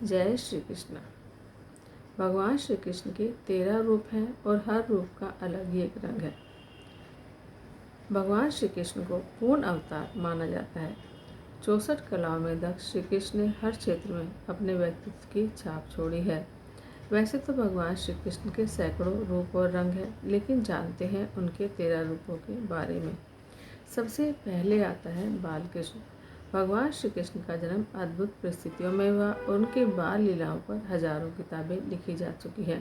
जय श्री कृष्ण। भगवान श्री कृष्ण के 13 रूप हैं और हर रूप का अलग ही एक रंग है। भगवान श्री कृष्ण को पूर्ण अवतार माना जाता है। 64 कलाओं में दक्ष श्री कृष्ण ने हर क्षेत्र में अपने व्यक्तित्व की छाप छोड़ी है। वैसे तो भगवान श्री कृष्ण के सैकड़ों रूप और रंग हैं, लेकिन जानते हैं उनके 13 रूपों के बारे में। सबसे पहले आता है बाल कृष्ण। भगवान श्री कृष्ण का जन्म अद्भुत परिस्थितियों में हुआ और उनके बाल लीलाओं पर हजारों किताबें लिखी जा चुकी हैं।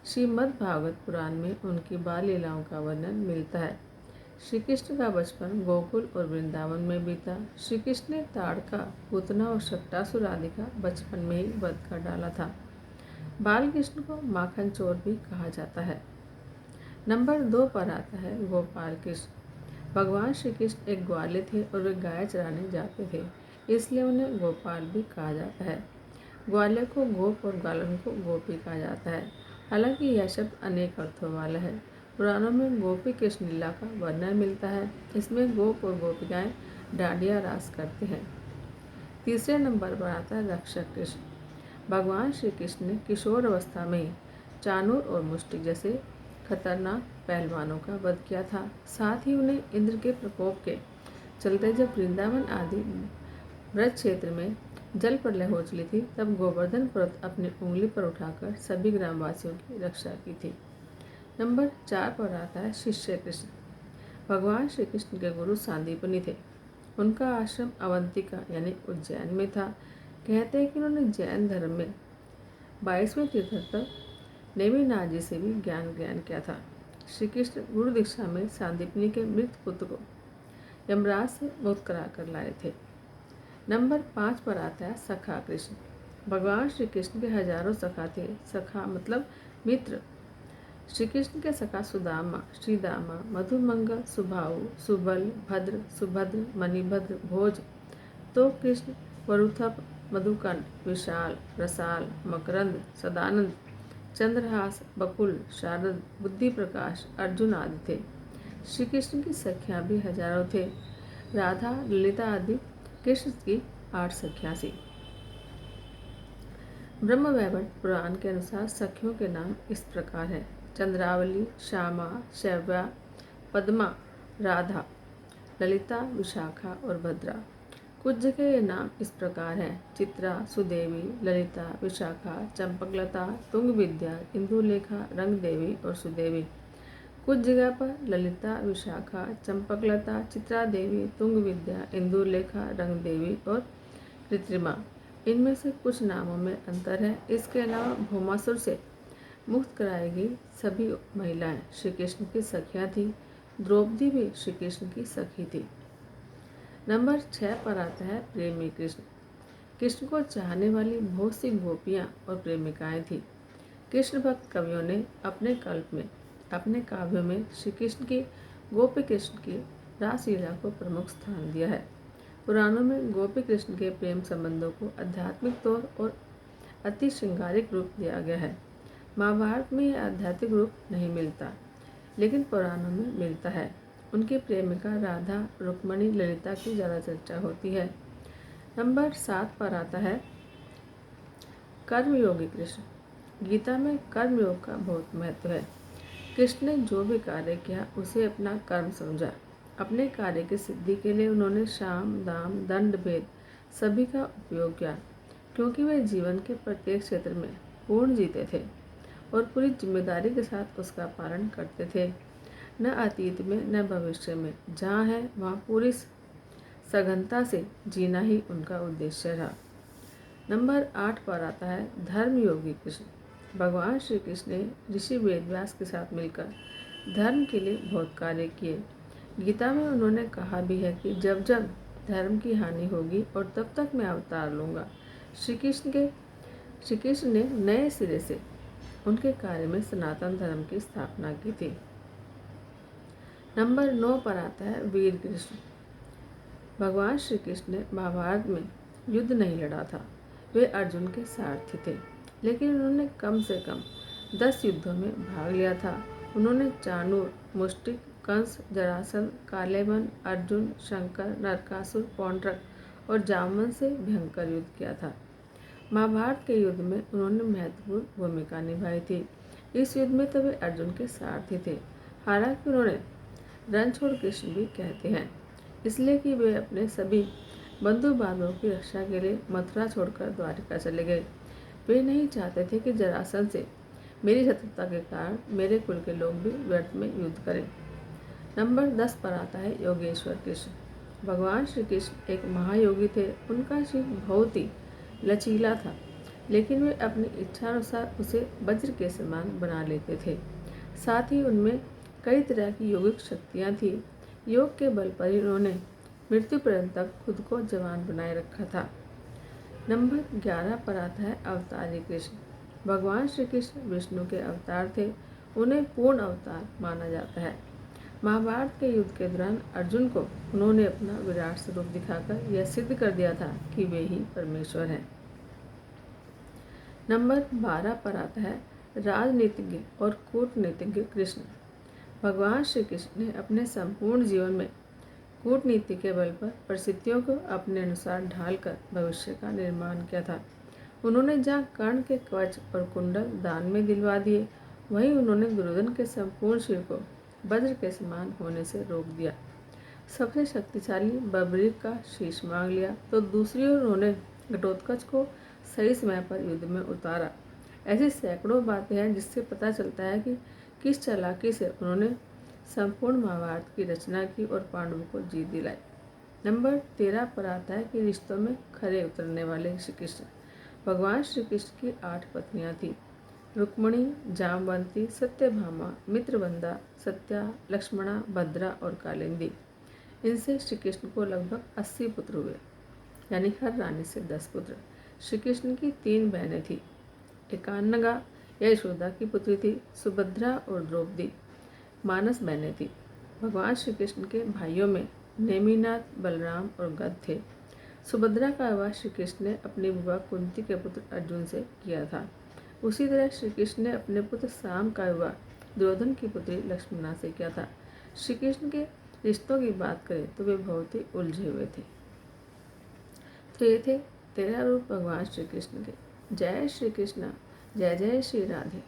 श्रीमद् भागवत पुराण में उनकी बाल लीलाओं का वर्णन मिलता है। श्री कृष्ण का बचपन गोकुल और वृंदावन में बीता। श्री कृष्ण ने ताड़का, पूतना और शट्टासुर आदि का बचपन में ही वध कर डाला था। बाल कृष्ण को माखन चोर भी कहा जाता है। नंबर 2 पर आता है गोपाल कृष्ण। भगवान श्री कृष्ण एक ग्वाले थे और वे गाय चराने जाते थे, इसलिए उन्हें गोपाल भी कहा जाता है। ग्वाले को गोप और ग्वालन को गोपी कहा जाता है। हालांकि यह शब्द अनेक अर्थों वाला है। पुराणों में गोपी कृष्ण लीला का वर्णन मिलता है। इसमें गोप और गोपिकाएं डांडिया रास करते हैं। तीसरे नंबर पर आता है रक्षक कृष्ण। भगवान श्री कृष्ण ने किशोर अवस्था में ही चाणूर और मुष्टिक जैसे खतरनाक पहलवानों का वध किया था। साथ ही उन्हें इंद्र के प्रकोप के चलते जब वृंदावन आदि ब्रज क्षेत्र में जल प्रलय हो चली थी, तब गोवर्धन पर्वत अपनी उंगली पर उठाकर सभी ग्रामवासियों की रक्षा की थी। नंबर 4 पर आता है शिष्य कृष्ण। भगवान श्री कृष्ण के गुरु सांदीपनि थे। उनका आश्रम अवंतिका यानी उज्जैन में था। कहते हैं कि उन्होंने जैन धर्म में 22वें तीर्थंकर नेमिनाथ जी से भी ज्ञान किया था। श्री कृष्ण गुरु दीक्षा में सांदीपनि के मृत पुत्र को यमराज से मुक्त करा कर लाए थे। नंबर 5 पर आता है सखा कृष्ण। भगवान श्री कृष्ण के हजारों सखा थे। सखा मतलब मित्र। श्री कृष्ण के सखा सुदामा, श्रीदामा, मधुमंगल, सुभाऊ, सुबल, भद्र, सुभद्र, मणिभद्र, भोज, तो कृष्ण, वरुथप, मधुकंड, विशाल, रसाल, मकरंद, सदानंद, चंद्रहास, बकुल, शारद, बुद्धि प्रकाश, अर्जुन आदि थे। श्री कृष्ण की सखियां भी हजारों थे। राधा, ललिता आदि कृष्ण की 8 सखियां थी। ब्रह्म वैवर्त पुराण के अनुसार सखियों के नाम इस प्रकार है: चंद्रावली, श्यामा, शैव्या, पद्मा, राधा, ललिता, विशाखा और भद्रा। कुछ जगह ये नाम इस प्रकार हैं: चित्रा, सुदेवी, ललिता, विशाखा, चंपकलता, तुंग विद्या, इंदुलेखा, रंग देवी और सुदेवी। कुछ जगह पर ललिता, विशाखा, चंपकलता, चित्रा देवी, तुंग विद्या, इंदुलेखा, रंग देवी और कृत्रिमा। इनमें से कुछ नामों में अंतर है। इसके अलावा भौमासुर से मुक्त कराई गई सभी महिलाएं श्री कृष्ण की सखियां थी। द्रौपदी भी श्री कृष्ण की सखी थी। नंबर 6 पर आता है प्रेमी कृष्ण। कृष्ण को चाहने वाली बहुत सी गोपियां और प्रेमिकाएं थी। कृष्ण भक्त कवियों ने अपने कल्प में, अपने काव्यों में श्री कृष्ण की गोपी कृष्ण की रासलीला को प्रमुख स्थान दिया है। पुराणों में गोपी कृष्ण के प्रेम संबंधों को आध्यात्मिक तौर और अति श्रृंगारिक रूप दिया गया है। महाभारत में यह आध्यात्मिक रूप नहीं मिलता, लेकिन पुराणों में मिलता है। उनकी प्रेमिका राधा, रुक्मणी, ललिता की ज़्यादा चर्चा होती है। नंबर 7 पर आता है कर्मयोगी कृष्ण। गीता में कर्मयोग का बहुत महत्व है। कृष्ण ने जो भी कार्य किया उसे अपना कर्म समझा। अपने कार्य की सिद्धि के लिए उन्होंने साम, दाम, दंड, भेद सभी का उपयोग किया, क्योंकि वे जीवन के प्रत्येक क्षेत्र में पूर्ण जीते थे और पूरी जिम्मेदारी के साथ उसका पालन करते थे। न अतीत में न भविष्य में, जहाँ है वहाँ पूरी सघनता से जीना ही उनका उद्देश्य रहा। नंबर 8 पर आता है धर्म योगी कृष्ण। भगवान श्री कृष्ण ने ऋषि वेदव्यास के साथ मिलकर धर्म के लिए बहुत कार्य किए। गीता में उन्होंने कहा भी है कि जब जब धर्म की हानि होगी और तब तक मैं अवतार लूँगा। श्री कृष्ण ने नए सिरे से उनके कार्य में सनातन धर्म की स्थापना की थी। नंबर 9 पर आता है वीर कृष्ण। भगवान श्री कृष्ण ने महाभारत में युद्ध नहीं लड़ा था। वे अर्जुन के सारथी थे, लेकिन उन्होंने कम से कम 10 युद्धों में भाग लिया था। उन्होंने चाणूर, मुष्टिक, कंस, जरासंध, कालेवन, अर्जुन, शंकर, नरकासुर, पौंड्रक और जामवंत से भयंकर युद्ध किया था। महाभारत के युद्ध में उन्होंने महत्वपूर्ण भूमिका निभाई थी। इस युद्ध में तो वे अर्जुन के सारथी थे। हालांकि उन्होंने रणछोड़ कृष्ण भी कहते हैं, इसलिए कि वे अपने सभी बंधु बांधवों की रक्षा के लिए मथुरा छोड़कर द्वारिका चले गए। वे नहीं चाहते थे कि जरासंध से मेरी शत्रुता के कारण मेरे कुल के लोग भी व्यर्थ में युद्ध करें। नंबर 10 पर आता है योगेश्वर कृष्ण। भगवान श्री कृष्ण एक महायोगी थे। उनका शिव बहुत ही लचीला था, लेकिन वे अपनी इच्छानुसार उसे वज्र के समान बना लेते थे। साथ ही उनमें कई तरह की योगिक शक्तियाँ थी। योग के बल पर ही उन्होंने मृत्यु पर्यंत तक खुद को जवान बनाए रखा था। नंबर 11 पर आता है अवतारी कृष्ण। भगवान श्री कृष्ण विष्णु के अवतार थे। उन्हें पूर्ण अवतार माना जाता है। महाभारत के युद्ध के दौरान अर्जुन को उन्होंने अपना विराट स्वरूप दिखाकर यह सिद्ध कर दिया था कि वे ही परमेश्वर हैं। नंबर 12 पर आता है राजनीतिज्ञ और कूटनीतिज्ञ कृष्ण। भगवान श्री कृष्ण ने अपने संपूर्ण जीवन में कूटनीति के बल पर परिस्थितियों को अपने अनुसार ढालकर भविष्य का निर्माण किया था। उन्होंने जहाँ कर्ण के कवच और कुंडल दान में दिलवा दिए, वहीं उन्होंने दुर्योधन के संपूर्ण शिर को वज्र के समान होने से रोक दिया। सबसे शक्तिशाली बबरीक का शीश मांग लिया, तो दूसरी ओर उन्होंने घटोत्कच को सही समय पर युद्ध में उतारा। ऐसी सैकड़ों बातें हैं जिससे पता चलता है कि किस चालाकी से उन्होंने संपूर्ण महाभारत की रचना की और पांडवों को जीत दिलाई। नंबर 13 पर आता है कि रिश्तों में खरे उतरने वाले श्री कृष्ण। भगवान श्री कृष्ण की 8 पत्नियां थीं। रुक्मणी, जामवंती, सत्यभामा, मित्रवंदा, सत्या, लक्ष्मणा, भद्रा और कालिंदी। इनसे श्री कृष्ण को लगभग 80 पुत्र हुए, यानी हर रानी से 10 पुत्र। श्री कृष्ण की 3 बहनें थीं। एकान्नगा यशोदा की पुत्री थी। सुभद्रा और द्रौपदी मानस बहनें थीं। भगवान श्री कृष्ण के भाइयों में नेमिनाथ, बलराम और गद थे। सुभद्रा का विवाह श्री कृष्ण ने अपनी बुआ कुंती के पुत्र अर्जुन से किया था। उसी तरह श्री कृष्ण ने अपने पुत्र साम का विवाह दुर्योधन की पुत्री लक्ष्मणा से किया था। श्री कृष्ण के रिश्तों की बात करें तो वे बहुत ही उलझे हुए थे। तो ये थे 13 रूप भगवान श्री कृष्ण के। जय श्री कृष्ण, जय जय श्री राधे।